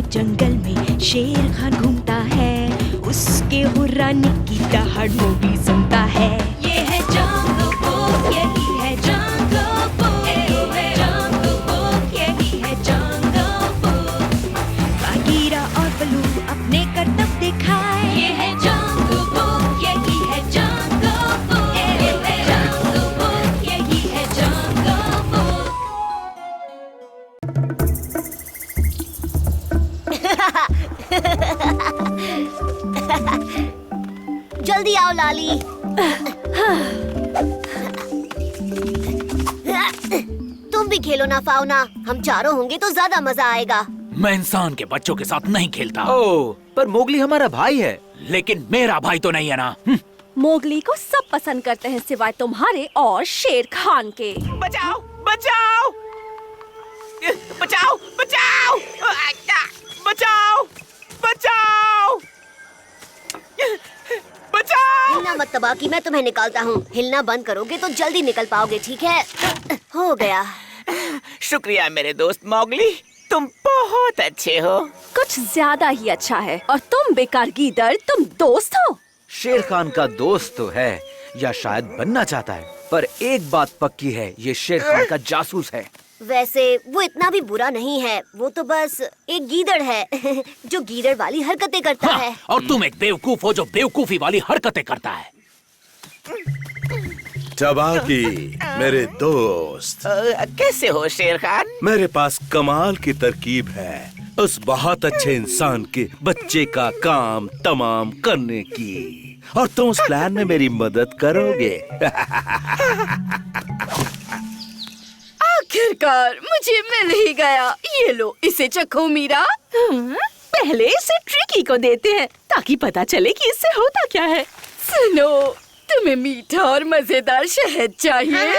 जंगल में शेर खान घूमता है, उसके हुर्राने की दहाड़ मोगली सुनता है। ये है जंगल बुक, यही है जंगल बुक, जंगल बुक, यही है जंगल बुक। बागीरा और बलू अपने करतब दिखाए, ये है जंगल बुक, यही है जंगल बुक, जंगल बुक, यही है जंगल बुक। जल्दी आओ लाली। तुम भी खेलो ना फाउना, हम चारों होंगे तो ज्यादा मजा आएगा। मैं इंसान के बच्चों के साथ नहीं खेलता। ओह, पर मोगली हमारा भाई है। लेकिन मेरा भाई तो नहीं है ना। मोगली को सब पसंद करते हैं सिवाय तुम्हारे और शेर खान के। बचाओ बचाओ बचाओ बचाओ बचाओ बचाओ बचाओ। हिलना मत तबाकी, मैं तुम्हें निकालता हूँ। हिलना बंद करोगे तो जल्दी निकल पाओगे, ठीक है? हो गया। शुक्रिया मेरे दोस्त मोगली, तुम बहुत अच्छे हो। कुछ ज्यादा ही अच्छा है। और तुम बेकार गीदड़, तुम दोस्त हो? शेर खान का दोस्त तो है, या शायद बनना चाहता है, पर एक बात पक्की है, ये शेर खान का जासूस है। वैसे वो इतना भी बुरा नहीं है, वो तो बस एक गीदड़ है जो गीदड़ वाली हरकतें करता हाँ, है। और तुम एक बेवकूफ हो जो बेवकूफी वाली हरकतें करता है। तबाकी मेरे दोस्त, कैसे हो शेर खान? मेरे पास कमाल की तरकीब है उस बहुत अच्छे इंसान के बच्चे का काम तमाम करने की, और तुम उस प्लान में मेरी मदद करोगे। आखिरकार मुझे मिल ही गया। ये लो, इसे चखो मीरा। पहले इसे ट्रिकी को देते हैं ताकि पता चले कि इससे होता क्या है। सुनो, तुम्हें मीठा और मजेदार शहद चाहिए?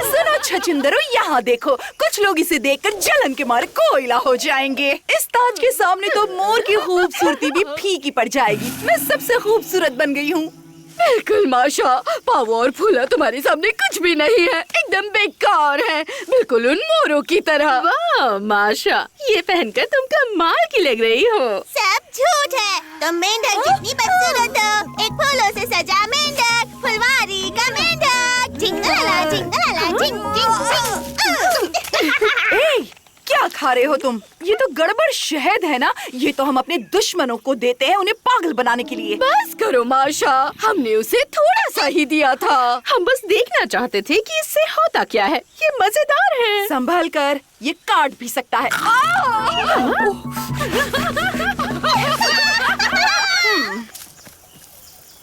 सुनो छछुंदरो, यहाँ देखो, कुछ लोग इसे देखकर जलन के मारे कोयला हो जाएंगे। इस ताज के सामने तो मोर की खूबसूरती भी फीकी पड़ जाएगी। मैं सबसे खूबसूरत बन गई हूँ। बिल्कुल माशा, पाव और फूला तुम्हारे सामने कुछ भी नहीं है, एकदम बेकार है, बिल्कुल उन मोरों की तरह। वाह माशा, ये पहनकर तुम कमाल की लग रही हो। सब झूठ है, तुम मेंढक जितनी बदसूरत हो। एक फूलों से सजा मेंढक, फुलवारी का मेंढक। जिंगलाला जिंगलाला जिंग जिंग जिंग। ए, क्या खा रहे हो तुम? ये तो गड़बड़ शहद है ना। ये तो हम अपने दुश्मनों को देते हैं, उन्हें पागल बनाने के लिए। बस करो माशा, हमने उसे थोड़ा सा ही दिया था। हम बस देखना चाहते थे कि इससे होता क्या है। ये मजेदार है। संभल कर, ये काट भी सकता है।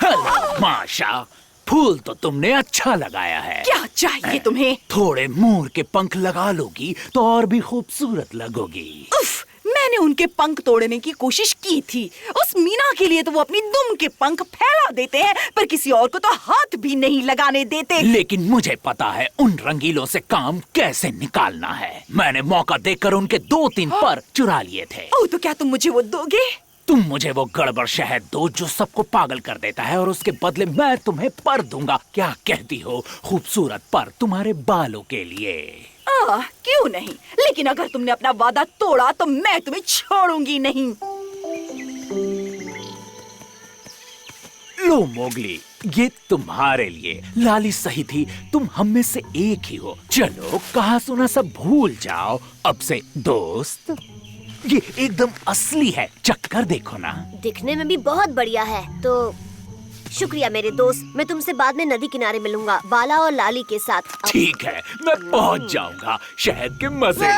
हेलो माशा, फूल तो तुमने अच्छा लगाया है। क्या चाहिए तुम्हें? थोड़े मोर के पंख लगा लोगी तो और भी खूबसूरत लगोगी। उफ, मैंने उनके पंख तोड़ने की कोशिश की थी। उस मीना के लिए तो वो अपनी दुम के पंख फैला देते हैं, पर किसी और को तो हाथ भी नहीं लगाने देते। लेकिन मुझे पता है उन रंगीलों से काम कैसे निकालना है। मैंने मौका देकर उनके 2-3 पर चुरा लिए थे। ओह, तो क्या तुम मुझे वो दोगे? तुम मुझे वो गड़बड़ शहद दो जो सबको पागल कर देता है, और उसके बदले मैं तुम्हें पर दूंगा। क्या कहती हो? खूबसूरत पर तुम्हारे बालों के लिए। क्यों नहीं, लेकिन अगर तुमने अपना वादा तोड़ा तो मैं तुम्हें छोड़ूंगी नहीं। लो मोगली, ये तुम्हारे लिए। लाली सही थी, तुम हम में से एक ही हो। चलो कहा सुना सब भूल जाओ, अब से दोस्त। ये एकदम असली है, चक्कर देखो ना। दिखने में भी बहुत बढ़िया है। तो शुक्रिया मेरे दोस्त, मैं तुमसे बाद में नदी किनारे मिलूंगा, बाला और लाली के साथ। ठीक है, मैं पहुंच जाऊंगा। शहद के मजे लो।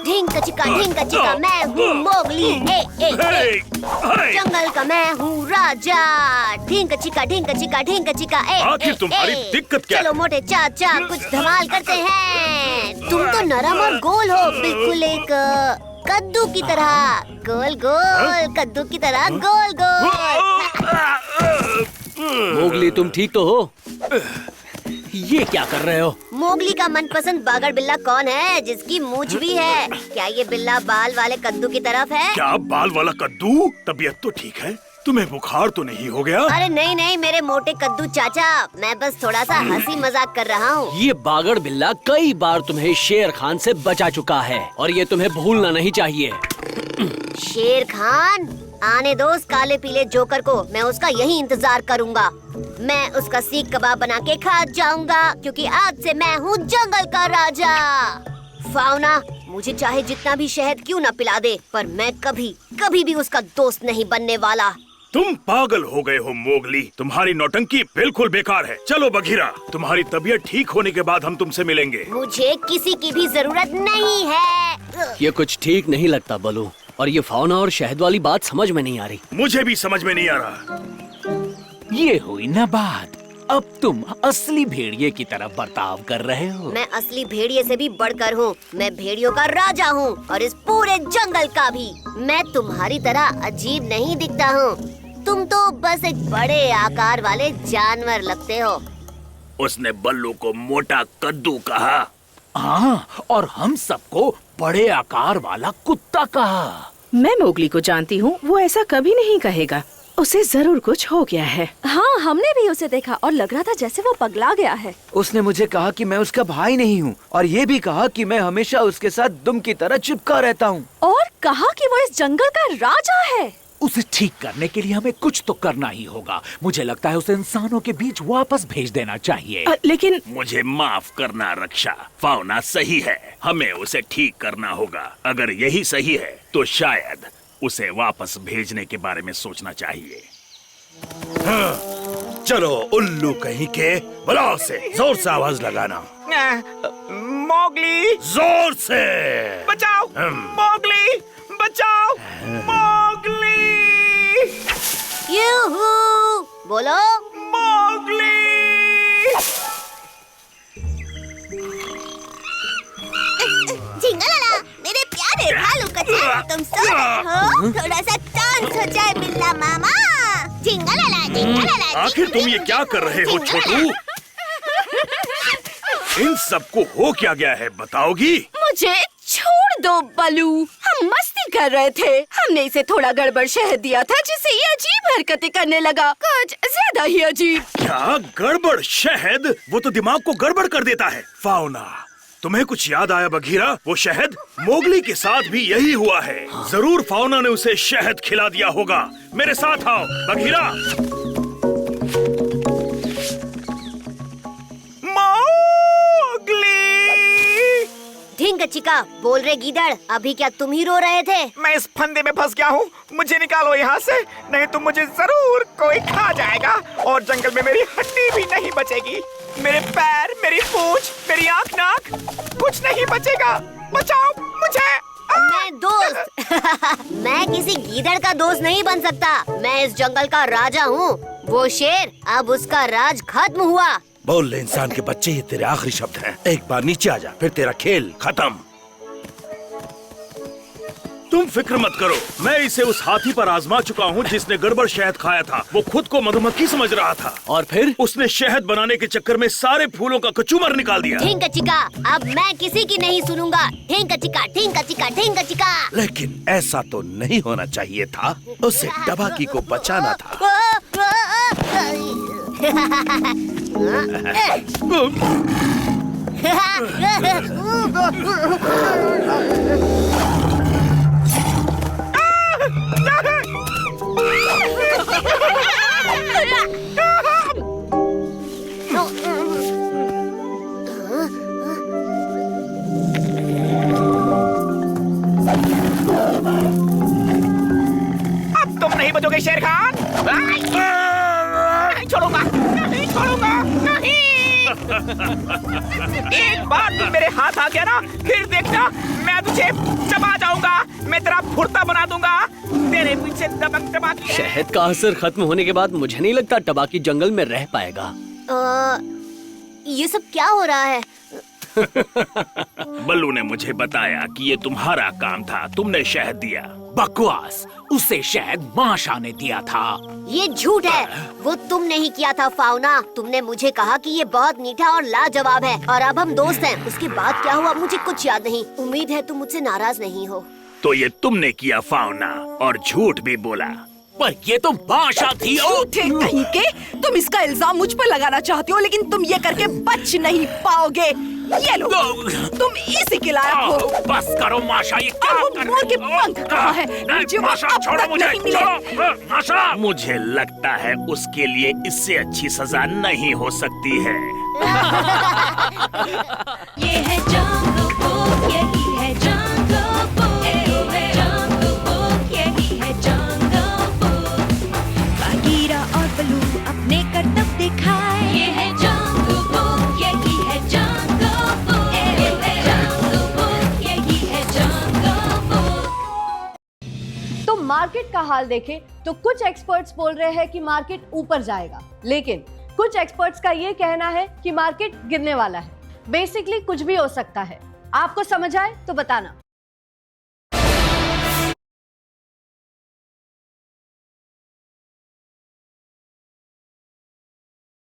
ढिंका चिका, मैं हूँ मोगली। जंगल का मैं हूँ राजा। ढिंका चिका। आखिर तुम्हारी दिक्कत क्या है? चलो मोटे चाचा, कुछ धमाल करते हैं। तुम तो नरम और गोल हो, बिल्कुल एक कद्दू की तरह, गोल गोल, कद्दू की तरह गोल गोल। मोगली, तुम ठीक तो हो? ये क्या कर रहे हो? मोगली का मनपसंद बागड़ बिल्ला कौन है जिसकी मूंछ भी है? क्या ये बिल्ला बाल वाले कद्दू की तरफ है? क्या बाल वाला कद्दू? तबीयत तो ठीक है? तुम्हें बुखार तो नहीं हो गया? अरे नहीं नहीं मेरे मोटे कद्दू चाचा, मैं बस थोड़ा सा हंसी मजाक कर रहा हूँ। ये बागड़ बिल्ला कई बार तुम्हें शेर खान से बचा चुका है और ये तुम्हें भूलना नहीं चाहिए। शेर खान, आने दो उस काले पीले जोकर को, मैं उसका यही इंतजार करूँगा। मैं उसका सीख कबाब बना के खा जाऊंगा, क्योंकि आज से मैं हूँ जंगल का राजा। फाउना मुझे चाहे जितना भी शहद क्यों न पिला दे, पर मैं कभी कभी भी उसका दोस्त नहीं बनने वाला। तुम पागल हो गए हो मोगली, तुम्हारी नौटंकी बिल्कुल बेकार है। चलो बघीरा, तुम्हारी तबीयत ठीक होने के बाद हम तुमसे मिलेंगे। मुझे किसी की भी जरूरत नहीं है। ये कुछ ठीक नहीं लगता बलू, और ये फाउना और शहद वाली बात समझ में नहीं आ रही। मुझे भी समझ में नहीं आ रहा। ये हुई ना बात, अब तुम असली भेड़िए की तरह बर्ताव कर रहे हो। मैं असली भेड़िए से भी बढ़कर हूँ, मैं भेड़ियों का राजा हूँ और इस पूरे जंगल का भी। मैं तुम्हारी तरह अजीब नहीं दिखता हूँ, तुम तो बस एक बड़े आकार वाले जानवर लगते हो। उसने बल्लू को मोटा कद्दू कहा। हाँ, और हम सबको बड़े आकार वाला कुत्ता कहा। मैं मोगली को जानती हूँ, वो ऐसा कभी नहीं कहेगा। उसे जरूर कुछ हो गया है। हाँ, हमने भी उसे देखा और लग रहा था जैसे वो पगला गया है। उसने मुझे कहा कि मैं उसका भाई नहीं हूँ और ये भी कहा कि मैं हमेशा उसके साथ दुम की तरह चिपका रहता हूँ। और कहा कि वो इस जंगल का राजा है। उसे ठीक करने के लिए हमें कुछ तो करना ही होगा। मुझे लगता है उसे इंसानों के बीच वापस भेज देना चाहिए। लेकिन मुझे माफ करना रक्षा, फाउना सही है, हमें उसे ठीक करना होगा। अगर यही सही है तो शायद उसे वापस भेजने के बारे में सोचना चाहिए। हाँ, चलो उल्लू कहीं के, बुलाओ से, जोर से आवाज लगाना। मोगली, जोर से बचाओ! मोगली, बचाओ! मोगली, यूहू, बोलो। मोगली! झिंगालाला, मेरे प्यारे भालू कच्चे, तुम सो रहे हो? थोड़ा सा डांस हो जाए बिल्ला मामा। झिंगालाला, झिंगालाला। आखिर तुम ये क्या कर रहे हो छोटू? इन सबको हो क्या गया है, बताओगी? मुझे छोड़ दो बलू, हम मस्ती कर रहे थे। हमने इसे थोड़ा गड़बड़ शहद दिया था जिससे ये अजीब हरकतें करने लगा, कुछ ज्यादा ही अजीब। क्या गड़बड़ शहद? वो तो दिमाग को गड़बड़ कर देता है। फाउना, तुम्हें कुछ याद आया बघीरा? वो शहद मोगली के साथ भी यही हुआ है। जरूर फाउना ने उसे शहद खिला दिया होगा। मेरे साथ आओ बघीरा। ढींग चिका, बोल रहे गीदड़, अभी क्या तुम ही रो रहे थे? मैं इस फंदे में फंस गया हूँ, मुझे निकालो यहाँ से, नहीं तो मुझे जरूर कोई खा जाएगा और जंगल में मेरी हड्डी भी नहीं बचेगी। मेरे पैर, मेरी पूंछ, मेरी आँख नाक, कुछ नहीं बचेगा। बचाओ मुझे। मैं दोस्त मैं किसी गीदड़ का दोस्त नहीं बन सकता। मैं इस जंगल का राजा हूँ। वो शेर, अब उसका राज खत्म हुआ। बोल ले इंसान के बच्चे, ये तेरे आखिरी शब्द हैं। एक बार नीचे आ जा, फिर तेरा खेल खत्म। तुम फिक्र मत करो, मैं इसे उस हाथी पर आजमा चुका हूँ जिसने गड़बड़ शहद खाया था। वो खुद को मधुमक्खी समझ रहा था और फिर उसने शहद बनाने के चक्कर में सारे फूलों का कचूमर निकाल दिया। ढींग चिका, अब मैं किसी की नहीं सुनूंगा। ढींग चिका, ढींग चिका, ढींग चिका। लेकिन ऐसा तो नहीं होना चाहिए था, उसे टबाकी को बचाना था। अब तुम नहीं बचोगे शेर खान। नहीं छोड़ूंगा, नहीं छोड़ूंगा, नहीं। एक बार तू मेरे हाथ आ गया ना, फिर देखना मैं तुझे चबा जाऊंगा। मैं तेरा फुर्ता बना दूंगा। तेरे पीछे दबक टबाकी है। शहद का असर खत्म होने के बाद मुझे नहीं लगता टबाकी जंगल में रह पाएगा। ये सब क्या हो रहा है? बल्लू ने मुझे बताया कि ये तुम्हारा काम था, तुमने शहद दिया। बकवास, उसे शहद माशा ने दिया था। ये झूठ है, वो तुम नहीं किया था फाउना। तुमने मुझे कहा कि ये बहुत मीठा और लाजवाब है और अब हम दोस्त हैं। उसके बाद क्या हुआ मुझे कुछ याद नहीं। उम्मीद है तुम मुझसे नाराज नहीं हो। तो ये तुमने किया फाउना, और झूठ भी बोला। पर ये तो माशा थी। झूठे कहीं के, तुम इसका इल्जाम मुझ पर लगाना चाहती हो, लेकिन तुम ये करके बच नहीं पाओगे। ये लो, तुम इसी के लायक हो। बस करो माशा, ये क्या अब वो मोर के पंख कहाँ है? मुझे वो माशा, अब छोड़ो तक मुझे, नहीं मिले। छोड़ो, माशा। मुझे लगता है उसके लिए इससे अच्छी सजा नहीं हो सकती है। ये है जंगल बुक, यही है जंगल बुक, जंगल बुक, यही है जंगल बुक। बागीरा और बलू अपने करतब दिखाए। ये है जंगल बुक, यही है जंगल बुक, जंगल बुक, यही है जंगल बुक। तो मार्केट का हाल देखें तो कुछ एक्सपर्ट्स बोल रहे हैं कि मार्केट ऊपर जाएगा, लेकिन कुछ एक्सपर्ट्स का ये कहना है कि मार्केट गिरने वाला है। बेसिकली कुछ भी हो सकता है। आपको समझ आए तो बताना।